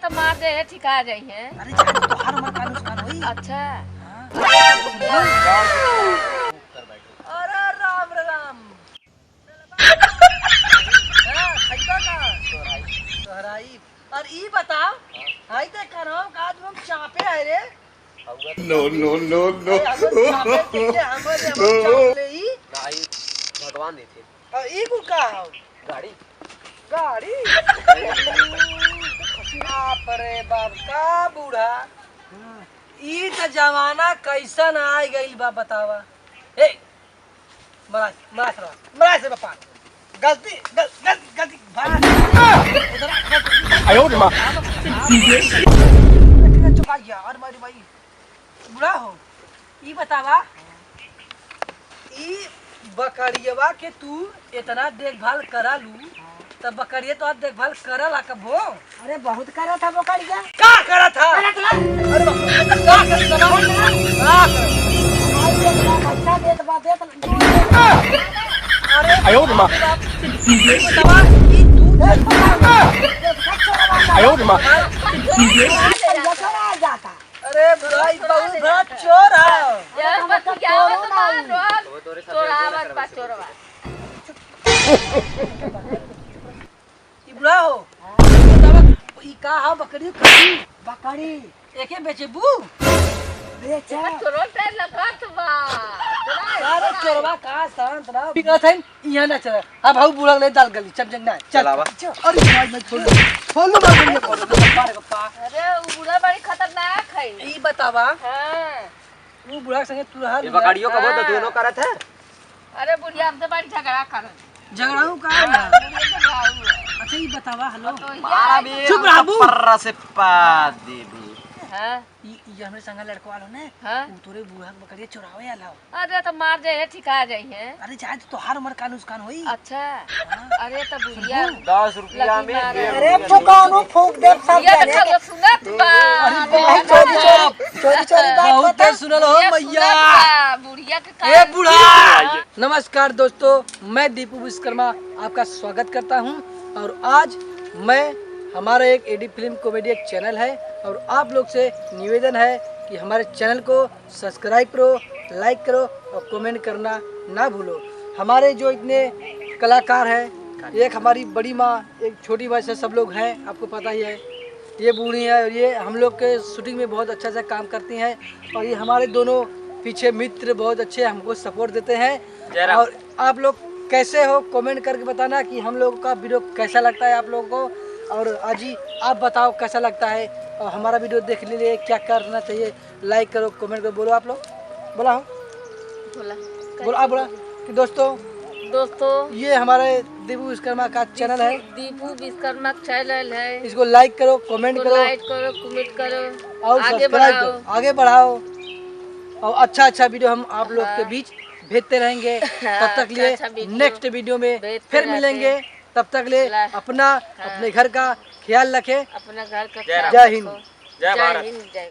तो मार दे ठिका जाई है। अरे जाने तो हर उम्र का नुकसान होई। अच्छा अरे राम राम खैबा का सोहराई और ई बताओ हाय ते करम का आज हम चापे आए रे। नो नो नो नो हमरे चापले ई भाई भगवान देते और ई को का हो गाड़ी गाड़ी बाप रे बाप का बूढ़ा ई त जमाना कैसन आ गइल बा बतावा। ए मरा से बापा गलती भाग उधर आयो रे मां चुका गया और मारी भाई बुरा हो ई बतावा ई बकरियवा के तू इतना देखभाल करा लू तब बकरिया तो देखभाल करला कब हो। अरे बहुत करा था बकरिया का करा था अरे बाप रे का बच्चा देत बा देत अरे आयो रे मां बतावा ई तू आयो रे मां चला जाता। अरे भाई बहुत बड़ा चोर है यार मत क्या मत मार चोरावत बा चोरवा। ई बुढ़ा हो बतावा ई का हा बकरी खरी बकरी एके बेचबू बेचा चोरो पे लगत बा। अरे चोरवा का शांत रह बिगत है इहां ना चल हां भाऊ बुढ़ा ले डाल गली चल जंग ना चलावा अरे भाई मैं छोड़ लो मार पप्पा अरे वो बूढ़ा बड़ी खतरनाक है। ई बतावा हाँ। तू बुढ़ा संगे तू रहा ये बकरियों का बहुत दोनों करत है। अरे बुढ़िया हमसे बड़ी झगड़ा कर झगड़ाऊ का है अच्छा ई बतावा हेलो मारा भी चुप रह बू पर्रा से पाद दे भी ई हमरे संग लड़को वालो ने हाँ? उ तोरे बुढ़ा के बकरिया चुरावे आला। अरे तो मार जाए ठिका जाई है। अरे चाहे तो हर उम्र का नुकसान होई। अच्छा अरे तो बुढ़िया 10 रुपया में अरे फुकानो फूक दे सब ये जाने तो सुनत बा। चोरी बात बहुत बता। सुनल हो ये मैया सुनत बा, बुढ़िया के ए बुढ़ा नमस्कार दोस्तों मैं दीपू विश्वकर्मा आपका स्वागत करता हूं और आज मैं हमारा एक एडी फिल्म कॉमेडी एक चैनल है और आप लोग से निवेदन है कि हमारे चैनल को सब्सक्राइब करो लाइक करो और कमेंट करना ना भूलो। हमारे जो इतने कलाकार हैं एक हमारी बड़ी माँ एक छोटी माँ से सब लोग हैं आपको पता ही है। ये बूढ़ी है और ये हम लोग के शूटिंग में बहुत अच्छा सा काम करती हैं और ये हमारे दोनों पीछे मित्र बहुत अच्छे हमको सपोर्ट देते हैं। और आप लोग कैसे हो कमेंट करके बताना कि हम लोग का वीडियो कैसा लगता है आप लोगों को। और आज ही आप बताओ कैसा लगता है और हमारा वीडियो देखने के लिए क्या करना चाहिए। लाइक करो कमेंट करो बोलो आप लोग बोला हो बोला आप बोला कि दोस्तों ये हमारे दीपू विश्वकर्मा का चैनल है। दीपू विश्वकर्मा चैनल है। इसको लाइक करो कमेंट करो लाइक करो कमेंट करो और आगे सब्सक्राइब बढ़ाओ। करो आगे बढ़ाओ और अच्छा वीडियो हम आप लोग के बीच भेजते रहेंगे। तब तक लिए अच्छा वीडियो नेक्स्ट वीडियो में भेजते फिर रहते मिलेंगे। हैं। तब तक ले अपना अपने घर का ख्याल रखें। अपना घर का जय जय हिंद जय भारत। जय हिंद जय